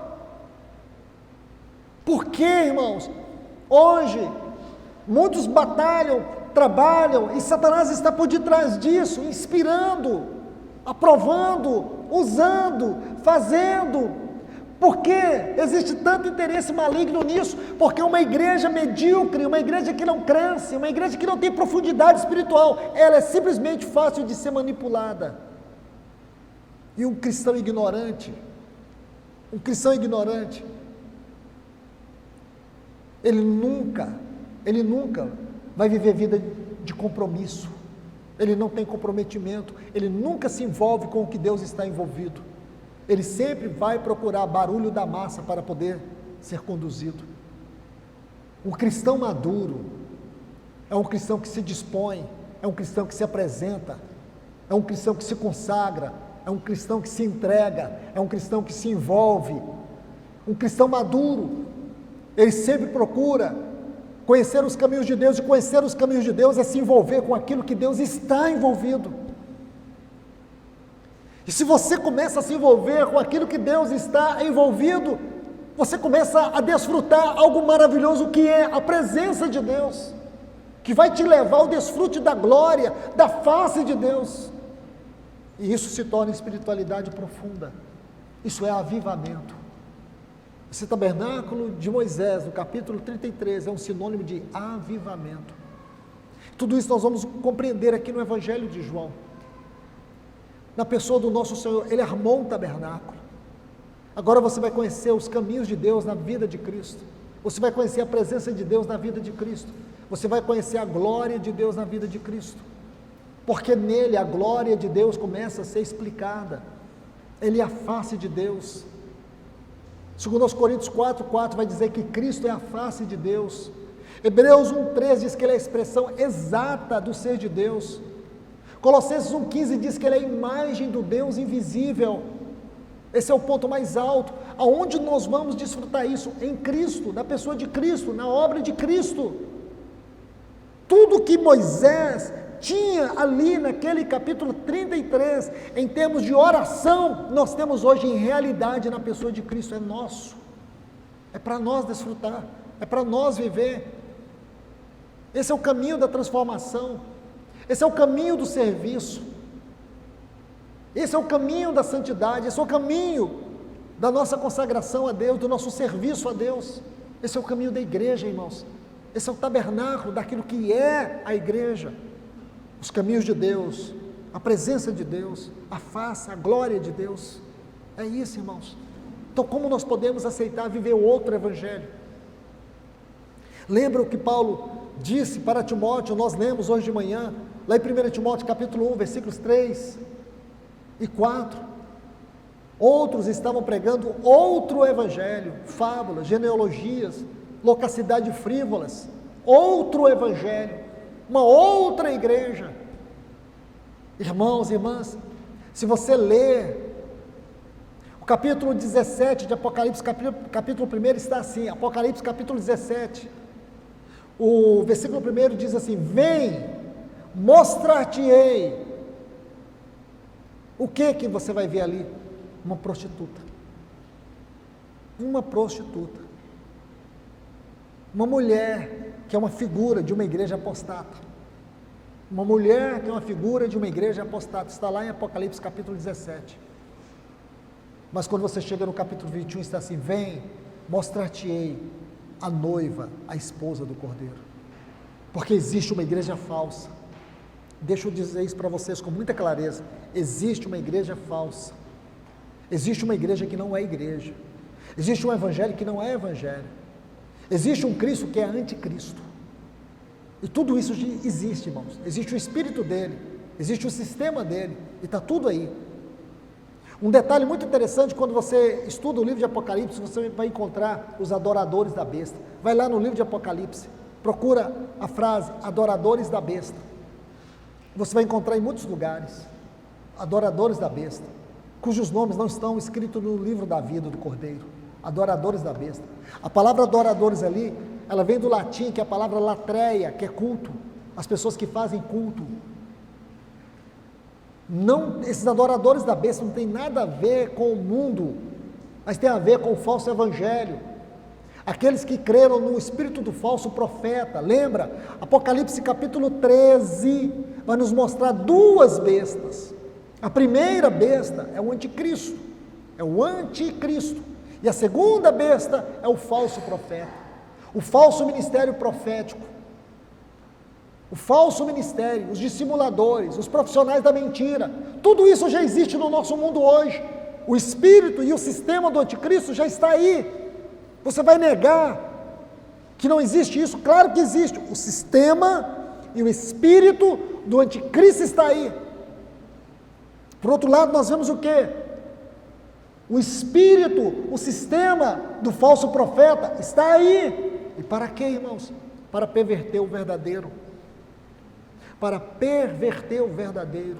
Por quê, irmãos? Hoje, muitos batalham, trabalham, e Satanás está por detrás disso, inspirando, aprovando, usando, fazendo, Por que existe tanto interesse maligno nisso? Porque uma igreja medíocre, uma igreja que não cresce, uma igreja que não tem profundidade espiritual, ela é simplesmente fácil de ser manipulada. E um cristão ignorante, ele nunca vai viver vida de compromisso. Ele não tem comprometimento, ele nunca se envolve com o que Deus está envolvido. Ele sempre vai procurar barulho da massa para poder ser conduzido. Um cristão maduro é um cristão que se dispõe, é um cristão que se apresenta, é um cristão que se consagra, é um cristão que se entrega, é um cristão que se envolve. Um cristão maduro, ele sempre procura conhecer os caminhos de Deus, e conhecer os caminhos de Deus é se envolver com aquilo que Deus está envolvido. E se você começa a se envolver com aquilo que Deus está envolvido, você começa a desfrutar algo maravilhoso, que é a presença de Deus, que vai te levar ao desfrute da glória, da face de Deus. E isso se torna espiritualidade profunda. Isso é avivamento. Esse tabernáculo de Moisés, no capítulo 33, é um sinônimo de avivamento. Tudo isso nós vamos compreender aqui no Evangelho de João. Na pessoa do nosso Senhor, Ele armou um tabernáculo. Agora você vai conhecer os caminhos de Deus na vida de Cristo. Você vai conhecer a presença de Deus na vida de Cristo. Você vai conhecer a glória de Deus na vida de Cristo. Porque nele a glória de Deus começa a ser explicada. Ele é a face de Deus. Segundo aos Coríntios 4:4 vai dizer que Cristo é a face de Deus. Hebreus 1:3 diz que Ele é a expressão exata do ser de Deus. Colossenses 1:15 diz que Ele é a imagem do Deus invisível. Esse é o ponto mais alto. Aonde nós vamos desfrutar isso? Em Cristo, na pessoa de Cristo, na obra de Cristo. Tudo que Moisés tinha ali naquele capítulo 33, em termos de oração, nós temos hoje em realidade na pessoa de Cristo. É nosso, é para nós desfrutar, é para nós viver. Esse é o caminho da transformação, esse é o caminho do serviço, esse é o caminho da santidade, esse é o caminho da nossa consagração a Deus, do nosso serviço a Deus. Esse é o caminho da igreja, irmãos. Esse é o tabernáculo daquilo que é a igreja. Os caminhos de Deus, a presença de Deus, a face, a glória de Deus. É isso, irmãos. Então, como nós podemos aceitar viver o outro evangelho? Lembra o que Paulo disse para Timóteo? Nós lemos hoje de manhã, lá em 1 Timóteo capítulo 1, versículos 3 e 4. Outros estavam pregando outro evangelho, fábulas, genealogias, loquacidade frívolas, outro evangelho, uma outra igreja. Irmãos e irmãs, se você ler o capítulo 17 de Apocalipse, capítulo 1 está assim, Apocalipse capítulo 17, o versículo 1 diz assim: vem, mostrar-te-ei. O que você vai ver ali? Uma prostituta. Uma prostituta. Uma mulher que é uma figura de uma igreja apostata. Uma mulher que é uma figura de uma igreja apostata. Está lá em Apocalipse capítulo 17. Mas quando você chega no capítulo 21, está assim: vem, mostrar-te-ei a noiva, a esposa do Cordeiro. Porque existe uma igreja falsa. Deixa eu dizer isso para vocês com muita clareza. Existe uma igreja falsa. Existe uma igreja que não é igreja. Existe um evangelho que não é evangelho. Existe um Cristo que é anticristo. E tudo isso existe, irmãos. Existe o espírito dele, existe o sistema dele, e está tudo aí. Um detalhe muito interessante: quando você estuda o livro de Apocalipse, você vai encontrar os adoradores da besta. Vai lá no livro de Apocalipse, procura a frase adoradores da besta. Você vai encontrar em muitos lugares adoradores da besta, cujos nomes não estão escritos no livro da vida do Cordeiro. Adoradores da besta. A palavra adoradores ali, ela vem do latim, que é a palavra latreia, que é culto. As pessoas que fazem culto. Não, esses adoradores da besta não tem nada a ver com o mundo, mas tem a ver com o falso evangelho. Aqueles que creram no espírito do falso profeta. Lembra? Apocalipse capítulo 13 vai nos mostrar duas bestas. A primeira besta é o anticristo. É o anticristo. E a segunda besta é o falso profeta, o falso ministério profético, o falso ministério, os dissimuladores, os profissionais da mentira. Tudo isso já existe no nosso mundo hoje. O espírito e o sistema do anticristo já está aí. Você vai negar que não existe isso? Claro que existe. O sistema e o espírito do anticristo está aí. Por outro lado, nós vemos o quê? O espírito, o sistema do falso profeta está aí. E para quê, irmãos? Para perverter o verdadeiro. Para perverter o verdadeiro.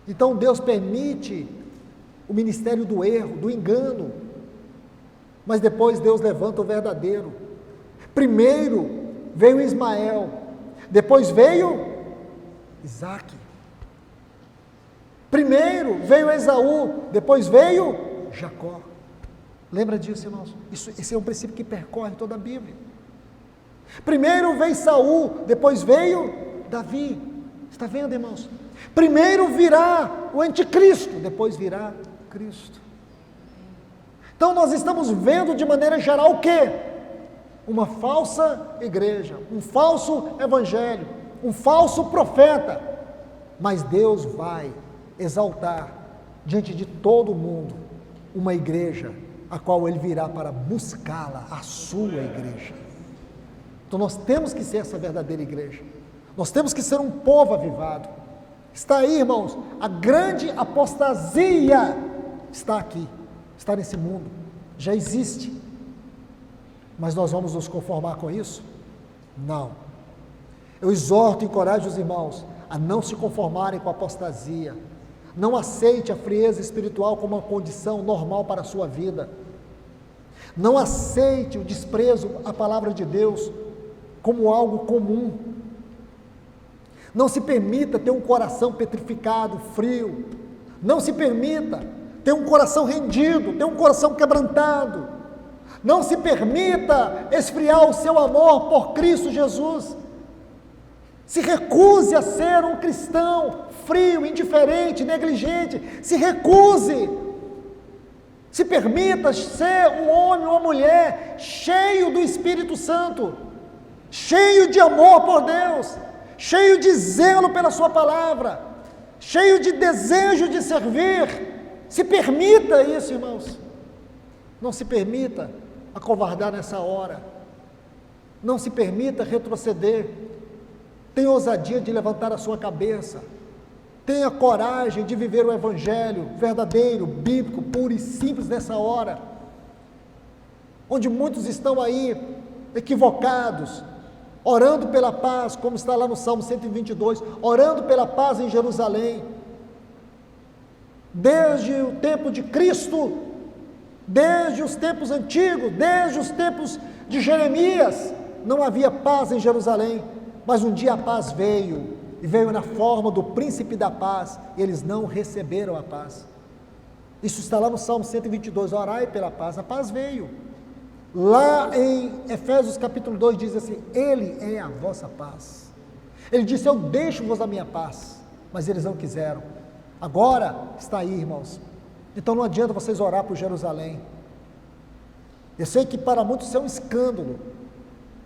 Então Deus permite o ministério do erro, do engano, mas depois Deus levanta o verdadeiro. Primeiro veio Ismael, depois veio Isaque. Primeiro veio Esaú, depois veio Jacó. Lembra disso, irmãos? Esse é um princípio que percorre toda a Bíblia. Primeiro veio Saul, depois veio Davi. Está vendo, irmãos? Primeiro virá o anticristo, depois virá Cristo. Então nós estamos vendo de maneira geral o quê? Uma falsa igreja, um falso evangelho, um falso profeta. Mas Deus vai exaltar diante de todo mundo uma igreja, a qual Ele virá para buscá-la, a sua igreja. Então nós temos que ser essa verdadeira igreja. Nós temos que ser um povo avivado. Está aí, irmãos, a grande apostasia está aqui, está nesse mundo, já existe. Mas nós vamos nos conformar com isso? Não. Eu exorto e encorajo os irmãos a não se conformarem com a apostasia. Não aceite a frieza espiritual como uma condição normal para a sua vida. Não aceite o desprezo à palavra de Deus como algo comum. Não se permita ter um coração petrificado, frio. Não se permita ter um coração rendido, ter um coração quebrantado. Não se permita esfriar o seu amor por Cristo Jesus. Se recuse a ser um cristão frio, indiferente, negligente. Se recuse. Se permita ser um homem ou uma mulher cheio do Espírito Santo, cheio de amor por Deus, cheio de zelo pela sua palavra, cheio de desejo de servir. Se permita isso, irmãos. Não se permita acovardar nessa hora. Não se permita retroceder. Tenha ousadia de levantar a sua cabeça. Tenha coragem de viver o evangelho verdadeiro, bíblico, puro e simples nessa hora. Onde muitos estão aí equivocados, orando pela paz, como está lá no Salmo 122, orando pela paz em Jerusalém. Desde o tempo de Cristo, desde os tempos antigos, desde os tempos de Jeremias, não havia paz em Jerusalém, mas um dia a paz veio, e veio na forma do príncipe da paz, e eles não receberam a paz. Isso está lá no Salmo 122, orai pela paz, a paz veio. Lá em Efésios capítulo 2 diz assim, Ele é a vossa paz. Ele disse, eu deixo-vos a minha paz, mas eles não quiseram. Agora está aí, irmãos. Então não adianta vocês orar por Jerusalém. Eu sei que para muitos isso é um escândalo.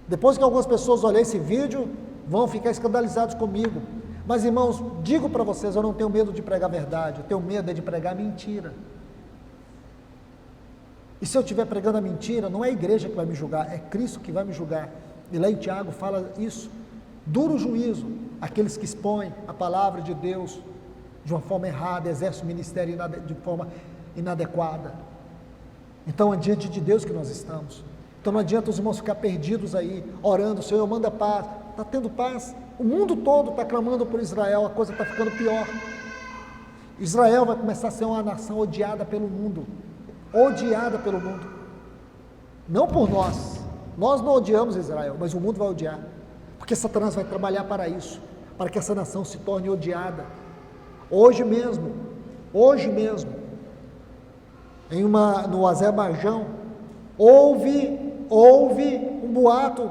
Depois que algumas pessoas olharem esse vídeo, vão ficar escandalizados comigo. Mas, irmãos, digo para vocês, eu não tenho medo de pregar a verdade, eu tenho medo de pregar a mentira. E se eu estiver pregando a mentira, não é a igreja que vai me julgar, é Cristo que vai me julgar. E lá em Tiago fala isso, duro juízo, aqueles que expõem a palavra de Deus de uma forma errada, exercem o ministério de forma inadequada. Então é diante de Deus que nós estamos. Então não adianta os irmãos ficar perdidos aí, orando, Senhor, manda paz. Está tendo paz, o mundo todo está clamando por Israel, a coisa está ficando pior. Israel vai começar a ser uma nação odiada pelo mundo. Odiada pelo mundo, não por nós não odiamos Israel, mas o mundo vai odiar, porque Satanás vai trabalhar para isso, para que essa nação se torne odiada. Hoje mesmo, no Azerbaijão, houve um boato,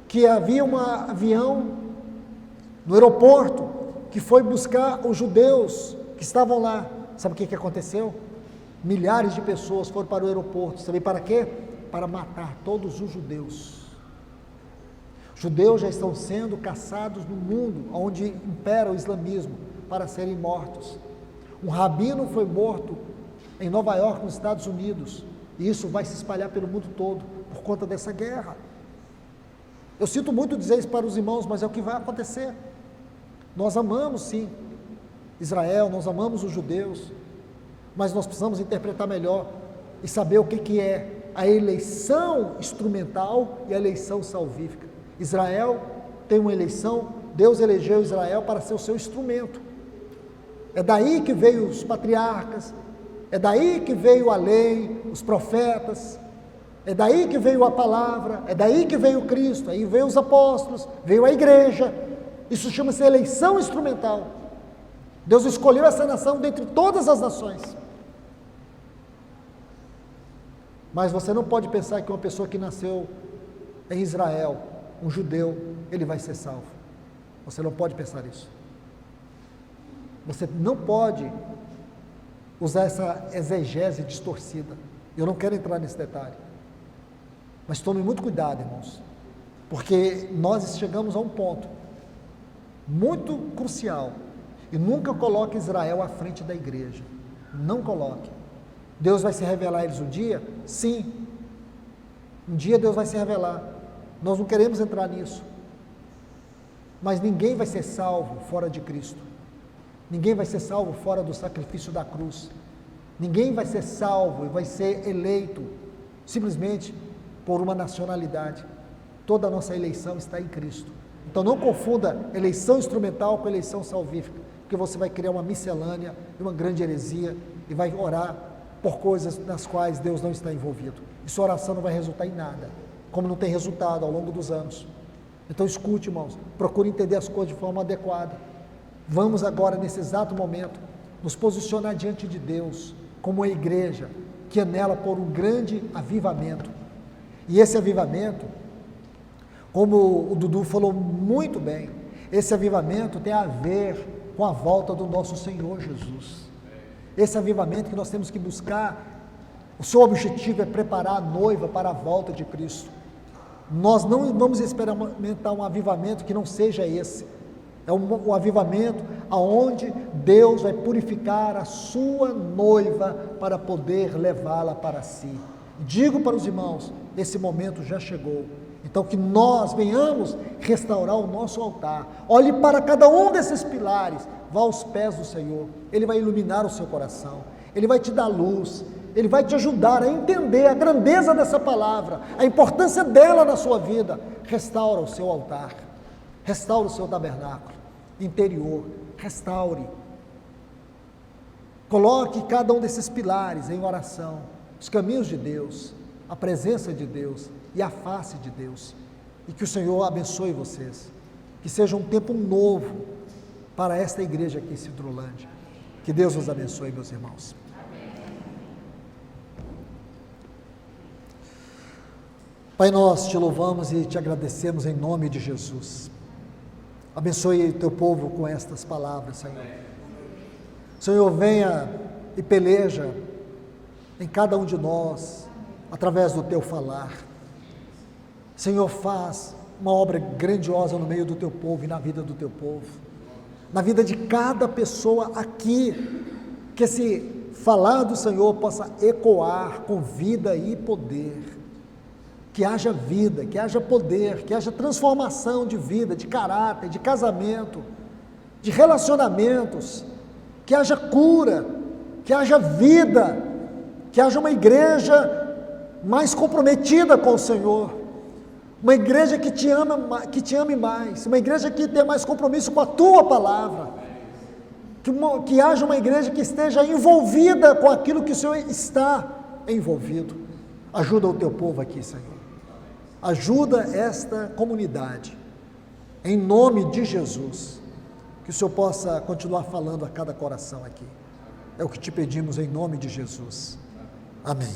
que havia um avião no aeroporto, que foi buscar os judeus que estavam lá. Sabe o que aconteceu? milhares de pessoas foram para o aeroporto. Sabe para quê? Para matar todos os judeus. Judeus já estão sendo caçados no mundo, onde impera o islamismo, para serem mortos. Um rabino foi morto em Nova York, nos Estados Unidos, e isso vai se espalhar pelo mundo todo, por conta dessa guerra. Eu sinto muito dizer isso para os irmãos, mas é o que vai acontecer. Nós amamos sim Israel, nós amamos os judeus, mas nós precisamos interpretar melhor e saber o que é a eleição instrumental e a eleição salvífica. Israel tem uma eleição, Deus elegeu Israel para ser o seu instrumento. É daí que veio os patriarcas, é daí que veio a lei, os profetas, é daí que veio a palavra, é daí que veio Cristo, aí veio os apóstolos, veio a igreja. Isso chama-se eleição instrumental. Deus escolheu essa nação dentre todas as nações. Mas você não pode pensar que uma pessoa que nasceu em Israel, um judeu, ele vai ser salvo. Você não pode pensar isso. Você não pode usar essa exegese distorcida. Eu não quero entrar nesse detalhe. Mas tome muito cuidado, irmãos, porque nós chegamos a um ponto muito crucial, e nunca coloque Israel à frente da igreja. Não coloque. Deus vai se revelar a eles um dia? Sim. Um dia Deus vai se revelar. Nós não queremos entrar nisso. Mas ninguém vai ser salvo fora de Cristo. Ninguém vai ser salvo fora do sacrifício da cruz. Ninguém vai ser salvo e vai ser eleito simplesmente por uma nacionalidade. Toda a nossa eleição está em Cristo. Então não confunda eleição instrumental com eleição salvífica, porque você vai criar uma miscelânea, uma grande heresia, e vai orar por coisas nas quais Deus não está envolvido. E sua oração não vai resultar em nada, como não tem resultado ao longo dos anos. Então escute, irmãos, procure entender as coisas de forma adequada. Vamos agora, nesse exato momento, nos posicionar diante de Deus, como uma igreja, que anela por um grande avivamento. E esse avivamento, como o Dudu falou muito bem, esse avivamento tem a ver com a volta do nosso Senhor Jesus. Esse avivamento que nós temos que buscar, o seu objetivo é preparar a noiva para a volta de Cristo. Nós não vamos experimentar um avivamento que não seja esse. É um avivamento aonde Deus vai purificar a sua noiva para poder levá-la para si. Digo para os irmãos, esse momento já chegou. Então que nós venhamos restaurar o nosso altar. Olhe para cada um desses pilares, vá aos pés do Senhor. Ele vai iluminar o seu coração, Ele vai te dar luz, Ele vai te ajudar a entender a grandeza dessa palavra, a importância dela na sua vida. Restaura o seu altar, restaura o seu tabernáculo interior, restaure. Coloque cada um desses pilares em oração, os caminhos de Deus, a presença de Deus e a face de Deus, e que o Senhor abençoe vocês, que seja um tempo novo para esta igreja aqui em Cidrolândia. Que Deus vos abençoe, meus irmãos. Pai, nós te louvamos e te agradecemos em nome de Jesus. Abençoe o teu povo com estas palavras, Senhor. Senhor, venha e peleja em cada um de nós, através do teu falar. Senhor, faz uma obra grandiosa no meio do teu povo e na vida do teu povo, na vida de cada pessoa aqui, que esse falar do Senhor possa ecoar com vida e poder, que haja vida, que haja poder, que haja transformação de vida, de caráter, de casamento, de relacionamentos, que haja cura, que haja vida, que haja uma igreja mais comprometida com o Senhor, uma igreja que te ame mais, uma igreja que tenha mais compromisso com a tua palavra, que haja uma igreja que esteja envolvida com aquilo que o Senhor está envolvido. Ajuda o teu povo aqui, Senhor. Ajuda esta comunidade, em nome de Jesus, que o Senhor possa continuar falando a cada coração aqui. É o que te pedimos em nome de Jesus. Amém.